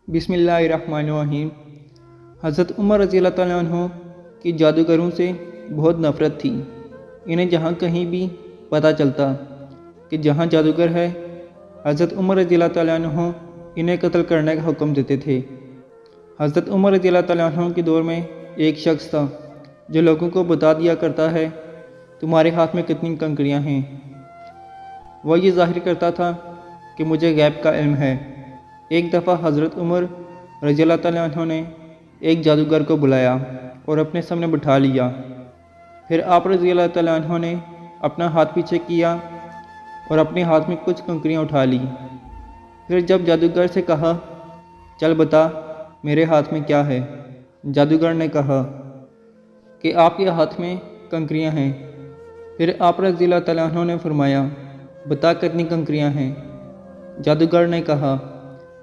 بسم اللہ الرحمن الرحیم۔ حضرت عمر رضی اللہ تعالیٰ عنہ کی جادوگروں سے بہت نفرت تھی۔ انہیں جہاں کہیں بھی پتہ چلتا کہ جہاں جادوگر ہے، حضرت عمر رضی اللہ تعالیٰ عنہ انہیں قتل کرنے کا حکم دیتے تھے۔ حضرت عمر رضی اللہ تعالیٰ عنہ کے دور میں ایک شخص تھا جو لوگوں کو بتا دیا کرتا ہے تمہارے ہاتھ میں کتنی کنکریاں ہیں۔ وہ یہ ظاہر کرتا تھا کہ مجھے غیب کا علم ہے۔ ایک دفعہ حضرت عمر رضی اللہ تعالیٰ عنہ نے ایک جادوگر کو بلایا اور اپنے سامنے بٹھا لیا۔ پھر آپ رضی اللہ تعالیٰ عنہ نے اپنا ہاتھ پیچھے کیا اور اپنے ہاتھ میں کچھ کنکریاں اٹھا لی۔ پھر جب جادوگر سے کہا چل بتا میرے ہاتھ میں کیا ہے، جادوگر نے کہا کہ آپ کے ہاتھ میں کنکریاں ہیں۔ پھر آپ رضی اللہ تعالیٰ عنہ نے فرمایا بتا کتنی کنکریاں ہیں، جادوگر نے کہا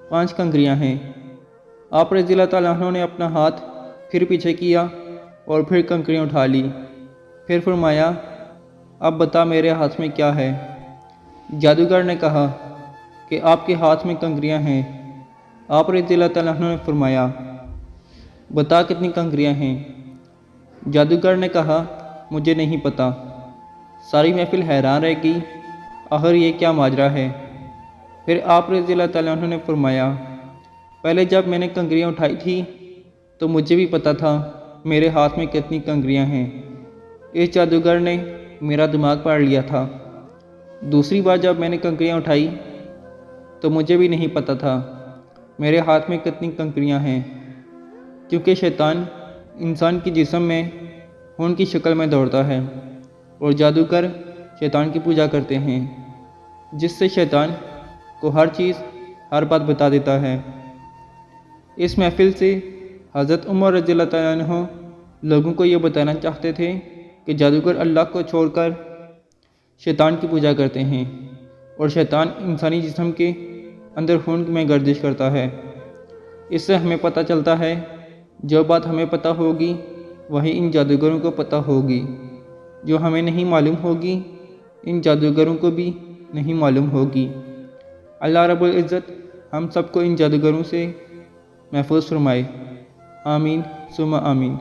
5 کنکریاں ہیں۔ آپ رضی اللہ تعالیٰ عنہ نے اپنا ہاتھ پھر پیچھے کیا اور پھر کنکریاں اٹھا لی۔ پھر فرمایا اب بتا میرے ہاتھ میں کیا ہے، جادوگر نے کہا کہ آپ کے ہاتھ میں کنکریاں ہیں۔ آپ رضی اللہ تعالیٰ عنہ نے فرمایا بتا کتنی کنکریاں ہیں، جادوگر نے کہا مجھے نہیں پتہ۔ ساری محفل حیران رہ گئی، آخر یہ کیا ماجرا ہے۔ پھر آپ رضی اللہ تعالیٰ عنہ نے فرمایا پہلے جب میں نے کنکریاں اٹھائی تھی تو مجھے بھی پتہ تھا میرے ہاتھ میں کتنی کنکریاں ہیں، اس جادوگر نے میرا دماغ پاڑ لیا تھا۔ دوسری بار جب میں نے کنکریاں اٹھائی تو مجھے بھی نہیں پتہ تھا میرے ہاتھ میں کتنی کنکریاں ہیں، کیونکہ شیطان انسان کے جسم میں خون کی شکل میں دوڑتا ہے اور جادوگر شیطان کی پوجا کرتے ہیں، جس سے شیطان کو ہر چیز ہر بات بتا دیتا ہے۔ اس محفل سے حضرت عمر رضی اللہ تعالیٰ عنہ لوگوں کو یہ بتانا چاہتے تھے کہ جادوگر اللہ کو چھوڑ کر شیطان کی پوجا کرتے ہیں اور شیطان انسانی جسم کے اندر خون میں گردش کرتا ہے۔ اس سے ہمیں پتہ چلتا ہے جو بات ہمیں پتہ ہوگی وہی ان جادوگروں کو پتہ ہوگی، جو ہمیں نہیں معلوم ہوگی ان جادوگروں کو بھی نہیں معلوم ہوگی۔ اللہ رب العزت ہم سب کو ان جادوگروں سے محفوظ فرمائے، آمین ثم آمین۔